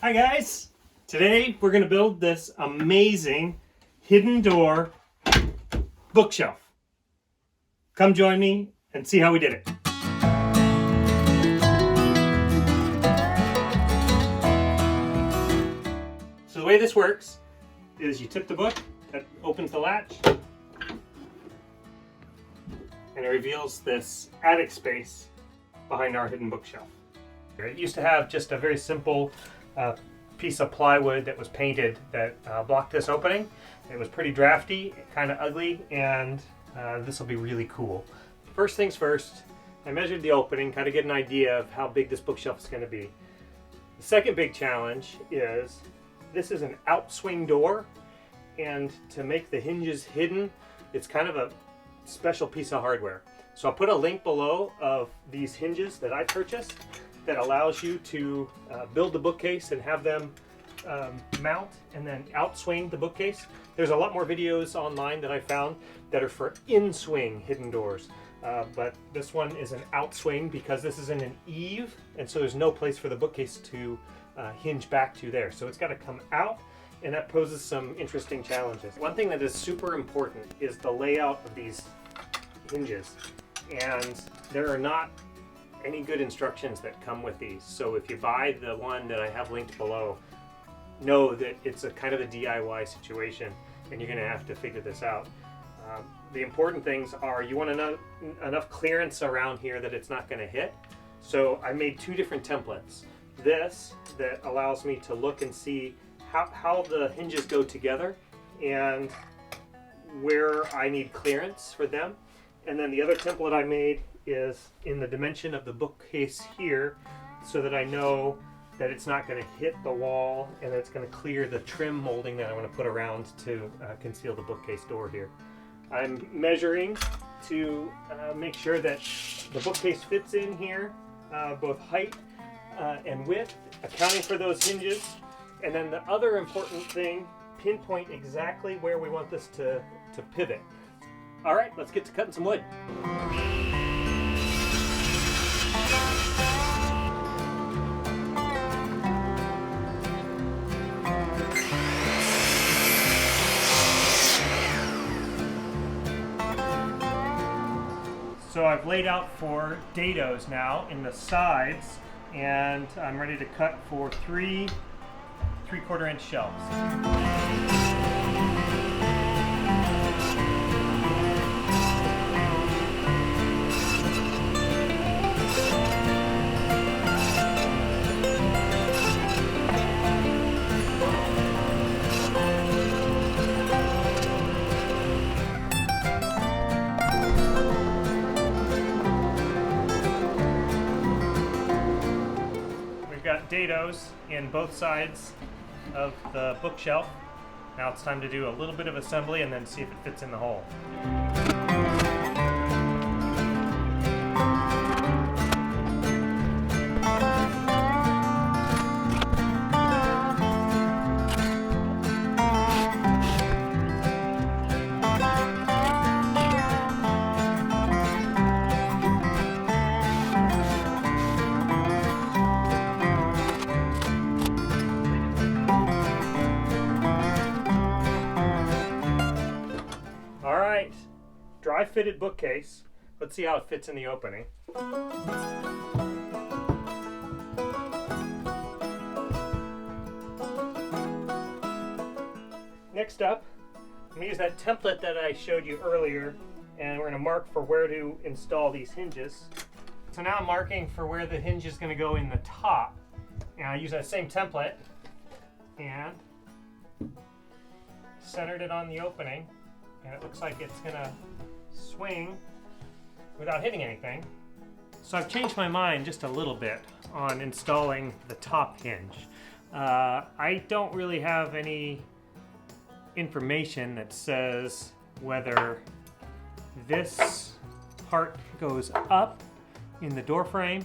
Hi guys! Today we're going to build this amazing hidden door bookshelf. Come join me and see how we did it. So the way this works is you tip the book, that opens the latch, and it reveals this attic space behind our hidden bookshelf. It used to have just a very simple piece of plywood that was painted that blocked this opening. It was pretty drafty, kind of ugly, and this will be really cool. First things first, I measured the opening, kind of get an idea of how big this bookshelf is going to be. The second big challenge is this is an outswing door, and to make the hinges hidden, it's kind of a special piece of hardware. So I'll put a link below of these hinges that I purchased that allows you to build the bookcase and have them mount and then outswing the bookcase. There's a lot more videos online that I found that are for in-swing hidden doors. But this one is an outswing because this is in an eave, and so there's no place for the bookcase to hinge back to there. So it's got to come out, and that poses some interesting challenges. One thing that is super important is the layout of these hinges, and there are not any good instructions that come with these. So if you buy the one that I have linked below, know that it's a kind of a DIY situation and you're going to have to figure this out. The important things are you want enough clearance around here that it's not going to hit. So I made two different templates. This that allows me to look and see how the hinges go together and where I need clearance for them. And then the other template I made is in the dimension of the bookcase here, so that I know that it's not going to hit the wall and it's going to clear the trim molding that I want to put around to conceal the bookcase door here. I'm measuring to make sure that the bookcase fits in here, both height and width, accounting for those hinges. And then the other important thing, pinpoint exactly where we want this to pivot. All right, let's get to cutting some wood. So I've laid out 4 dados now in the sides, and I'm ready to cut for 3 3/4 inch shelves. Got dados in both sides of the bookshelf. Now it's time to do a little bit of assembly and then see if it fits in the hole. Dry fitted bookcase. Let's see how it fits in the opening. Next up, I'm going to use that template that I showed you earlier, and we're going to mark for where to install these hinges. So now I'm marking for where the hinge is going to go in the top. And I use that same template and centered it on the opening, and it looks like it's going to swing without hitting anything. So I've changed my mind just a little bit on installing the top hinge. I don't really have any information that says whether this part goes up in the door frame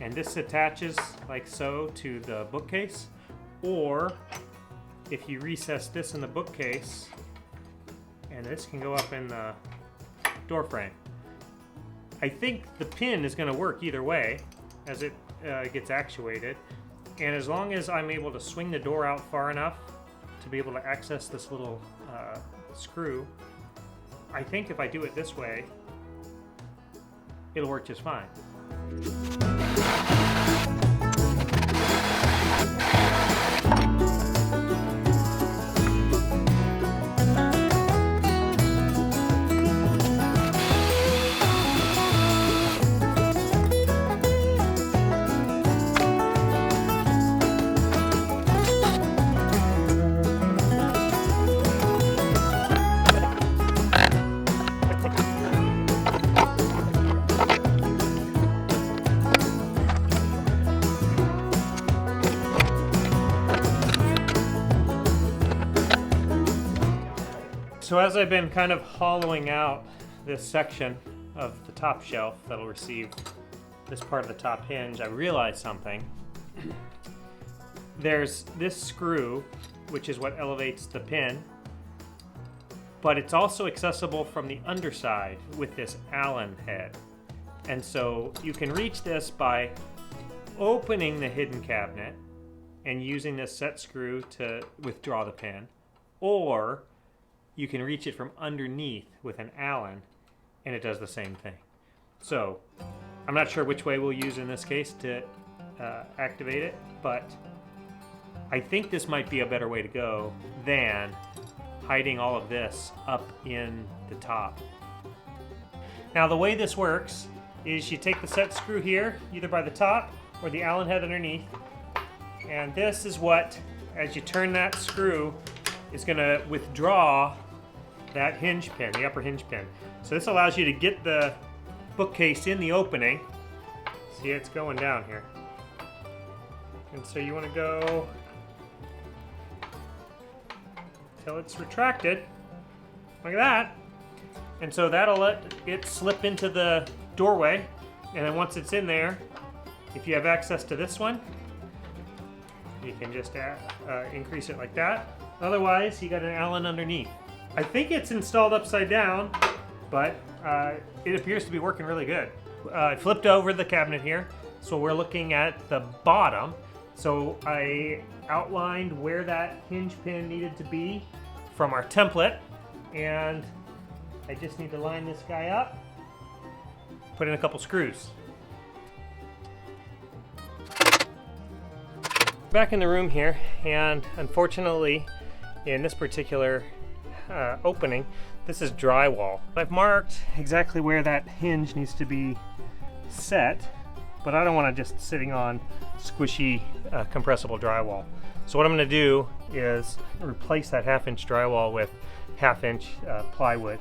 and this attaches like so to the bookcase, or if you recess this in the bookcase and this can go up in the door frame. I think the pin is going to work either way as it gets actuated. And as long as I'm able to swing the door out far enough to be able to access this little screw, I think if I do it this way, it'll work just fine. So as I've been kind of hollowing out this section of the top shelf that'll receive this part of the top hinge, I realized something. There's this screw, which is what elevates the pin, but it's also accessible from the underside with this Allen head. And so you can reach this by opening the hidden cabinet and using this set screw to withdraw the pin, or you can reach it from underneath with an Allen and it does the same thing. So I'm not sure which way we'll use in this case to activate it, but I think this might be a better way to go than hiding all of this up in the top. Now the way this works is you take the set screw here, either by the top or the Allen head underneath, and this is what, as you turn that screw, is going to withdraw that hinge pin, the upper hinge pin. So this allows you to get the bookcase in the opening. See, it's going down here. And so you want to go till it's retracted, like that. And so that'll let it slip into the doorway. And then once it's in there, if you have access to this one, you can just increase it like that. Otherwise, you got an Allen underneath. I think it's installed upside down, but it appears to be working really good. I flipped over the cabinet here, so we're looking at the bottom. So I outlined where that hinge pin needed to be from our template, and I just need to line this guy up, put in a couple screws. Back in the room here, and unfortunately, in this particular opening, this is drywall. I've marked exactly where that hinge needs to be set, but I don't want to just sitting on squishy compressible drywall. So what I'm going to do is replace that 1/2 inch drywall with 1/2 inch plywood.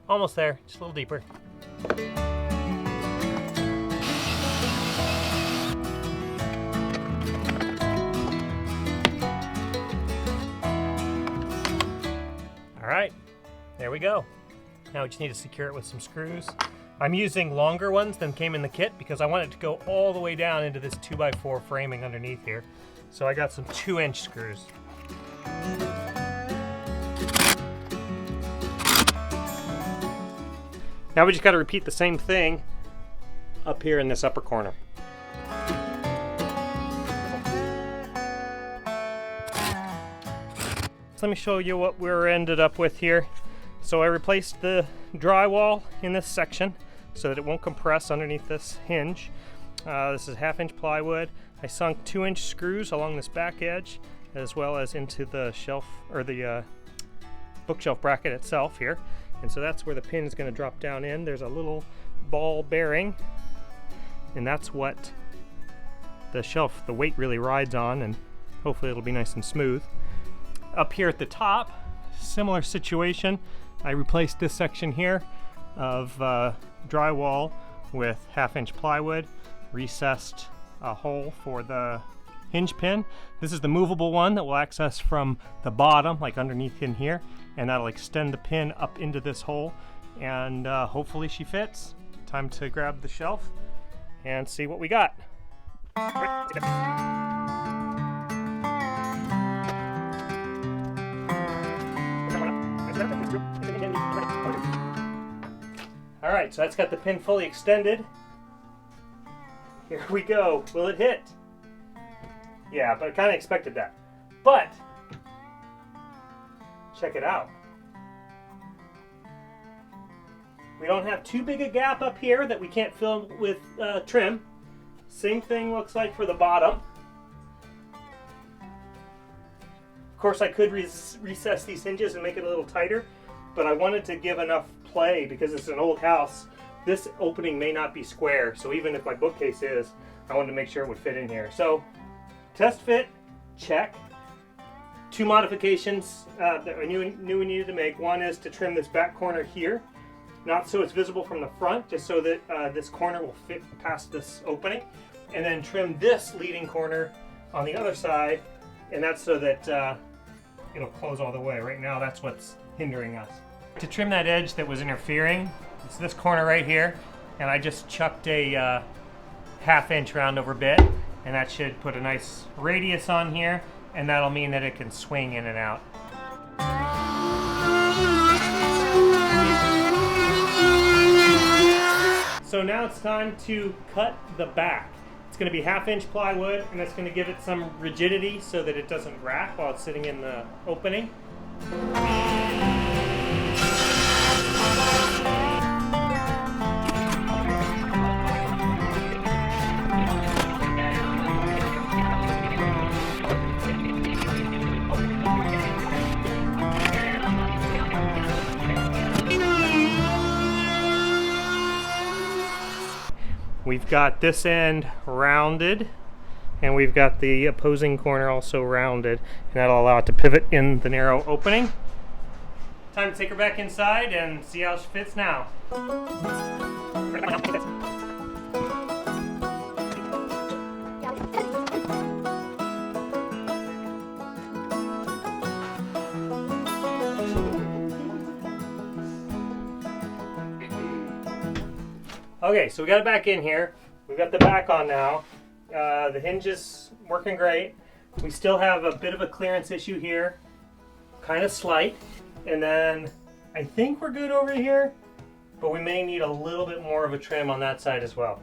Almost there, just a little deeper. All right, there we go. Now we just need to secure it with some screws. I'm using longer ones than came in the kit because I want it to go all the way down into this 2x4 framing underneath here. So I got some 2-inch screws. Now we just got to repeat the same thing up here in this upper corner. So let me show you what we're ended up with here. So I replaced the drywall in this section so that it won't compress underneath this hinge. This is 1/2 inch plywood. I sunk 2-inch screws along this back edge as well as into the shelf or the bookshelf bracket itself here. And so that's where the pin is going to drop down in. There's a little ball bearing, and that's what the shelf, the weight really rides on, and hopefully it'll be nice and smooth. Up here at the top, similar situation. I replaced this section here of drywall with 1/2 inch plywood, recessed a hole for the hinge pin. This is the movable one that will access from the bottom, like underneath in here, and that'll extend the pin up into this hole, and hopefully she fits. Time to grab the shelf and see what we got. All right, so that's got the pin fully extended. Here we go. Will it hit? Yeah, but I kind of expected that. But check it out. We don't have too big a gap up here that we can't fill with trim. Same thing looks like for the bottom. Of course, I could recess these hinges and make it a little tighter, but I wanted to give enough play because it's an old house. This opening may not be square, so even if my bookcase is, I wanted to make sure it would fit in here. So, test fit, check. Two modifications that I knew we needed to make. One is to trim this back corner here, not so it's visible from the front, just so that this corner will fit past this opening. And then trim this leading corner on the other side, and that's so that it'll close all the way. Right now, that's what's hindering us. To trim that edge that was interfering, it's this corner right here, and I just chucked a ½ inch roundover bit, and that should put a nice radius on here, and that'll mean that it can swing in and out. So now it's time to cut the back. It's going to be ½ inch plywood, and it's going to give it some rigidity so that it doesn't rack while it's sitting in the opening. We've got this end rounded, and we've got the opposing corner also rounded, and that'll allow it to pivot in the narrow opening. Time to take her back inside and see how she fits now. Okay, so we got it back in here. We've got the back on now. The hinge is working great. We still have a bit of a clearance issue here, kind of slight. And then I think we're good over here, but we may need a little bit more of a trim on that side as well.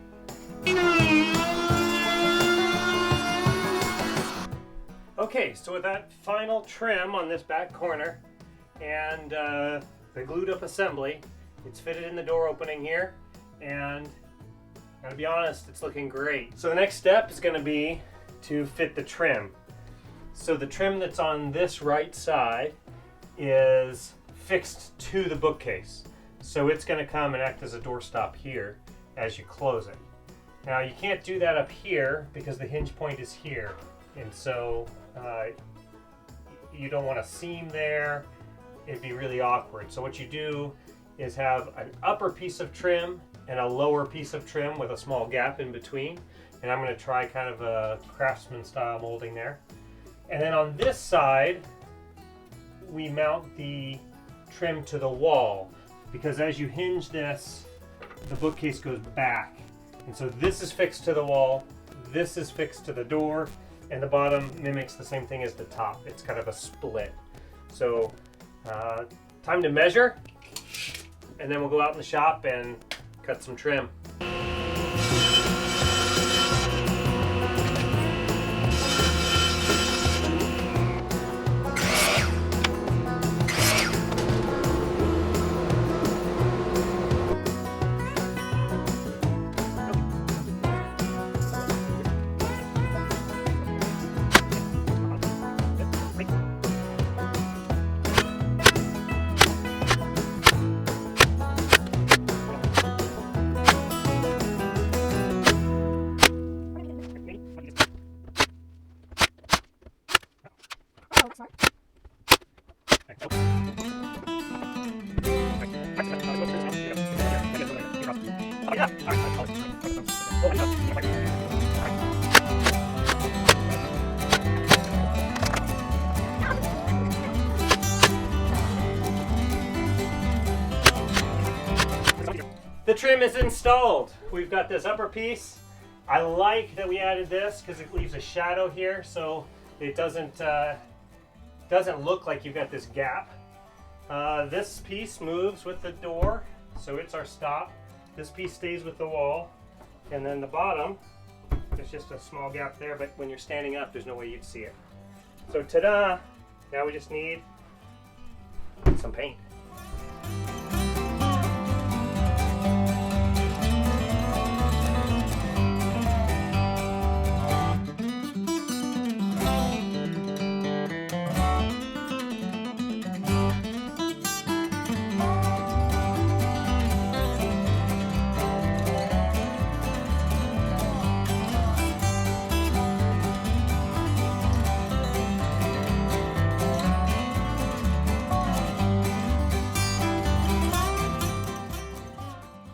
Okay, so with that final trim on this back corner and the glued up assembly, it's fitted in the door opening here. And gotta be honest, it's looking great. So the next step is going to be to fit the trim. So the trim that's on this right side is fixed to the bookcase. So it's going to come and act as a doorstop here as you close it. Now you can't do that up here because the hinge point is here. And so you don't want a seam there. It'd be really awkward. So what you do is have an upper piece of trim and a lower piece of trim with a small gap in between. And I'm going to try kind of a craftsman style molding there. And then on this side, we mount the trim to the wall, because as you hinge this, the bookcase goes back. And so this is fixed to the wall, this is fixed to the door, and the bottom mimics the same thing as the top. It's kind of a split. So time to measure, and then we'll go out in the shop and cut some trim. The trim is installed. We've got this upper piece I like that we added this because it leaves a shadow here, so it doesn't look like you've got this gap. This piece moves with the door, so it's our stop. This piece stays with the wall, and then the bottom, there's just a small gap there, but when you're standing up, there's no way you'd see it. So ta-da! Now we just need some paint.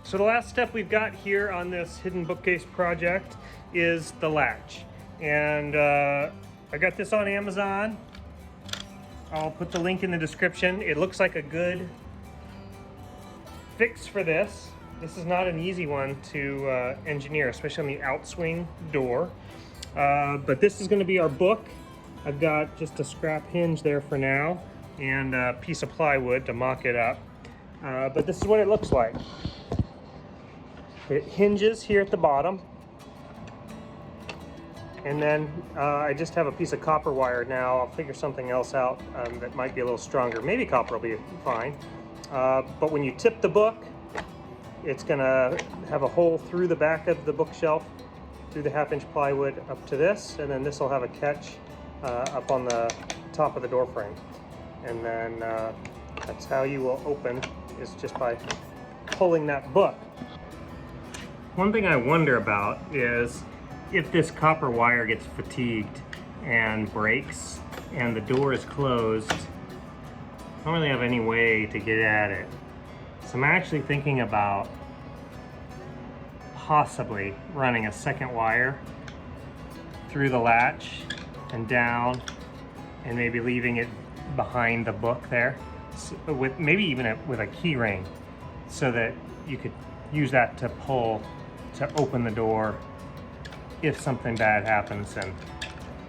So the last step we've got here on this hidden bookcase project is the latch. And I got this on Amazon. I'll put the link in the description. It looks like a good fix for this. This is not an easy one to engineer, especially on the Outswing door. But this is going to be our book. I've got just a scrap hinge there for now and a piece of plywood to mock it up. But this is what it looks like. It hinges here at the bottom, and then I just have a piece of copper wire now. I'll figure something else out that might be a little stronger. Maybe copper will be fine. But when you tip the book, it's gonna have a hole through the back of the bookshelf, through the 1/2-inch plywood up to this, and then this will have a catch up on the top of the door frame. And then that's how you will open, is just by pulling that book. One thing I wonder about is if this copper wire gets fatigued and breaks and the door is closed, I don't really have any way to get at it. So I'm actually thinking about possibly running a second wire through the latch and down, and maybe leaving it behind the book there, so with maybe even with a key ring, so that you could use that to pull to open the door if something bad happens and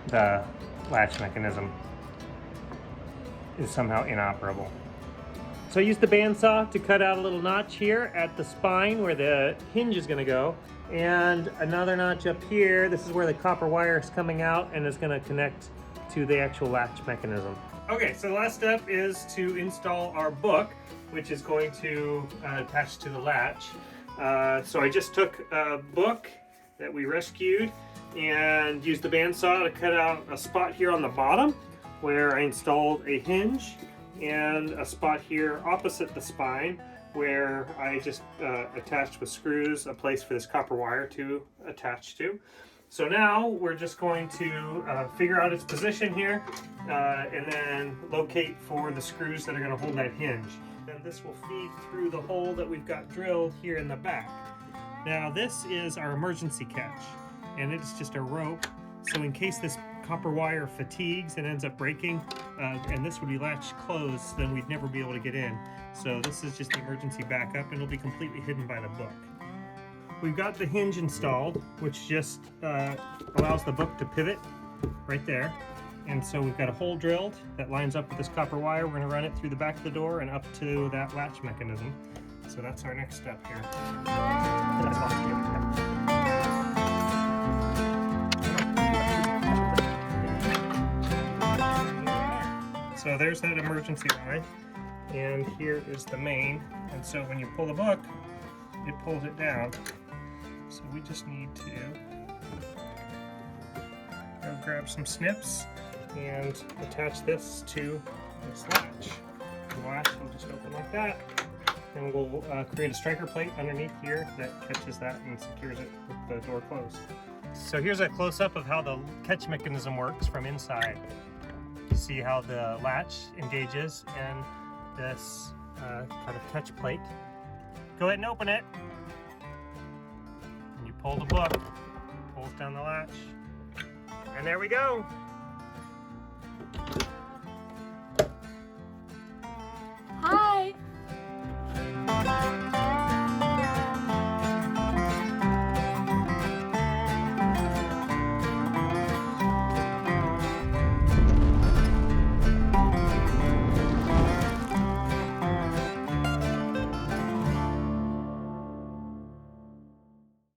the latch mechanism is somehow inoperable. So I used the bandsaw to cut out a little notch here at the spine where the hinge is going to go, and another notch up here. This is where the copper wire is coming out and is going to connect to the actual latch mechanism. Okay, so the last step is to install our book, which is going to attach to the latch. So I just took a book that we rescued and used the bandsaw to cut out a spot here on the bottom where I installed a hinge, and a spot here opposite the spine where I just attached with screws a place for this copper wire to attach to. So now we're just going to figure out its position here and then locate for the screws that are going to hold that hinge. Then this will feed through the hole that we've got drilled here in the back. Now this is our emergency catch, and it's just a rope, so in case this copper wire fatigues and ends up breaking, and this would be latched closed, then we'd never be able to get in. So this is just the emergency backup, and it'll be completely hidden by the book. We've got the hinge installed, which just allows the book to pivot right there. And so we've got a hole drilled that lines up with this copper wire. We're going to run it through the back of the door and up to that latch mechanism. So that's our next step here. So there's that emergency line, and here is the main. And so when you pull the book, it pulls it down. So we just need to go grab some snips and attach this to this latch. The latch will just open like that, and we'll create a striker plate underneath here that catches that and secures it with the door closed. So here's a close-up of how the catch mechanism works from inside. You see how the latch engages in this kind of catch plate. Go ahead and open it. And you pull the book, pulls down the latch, and there we go.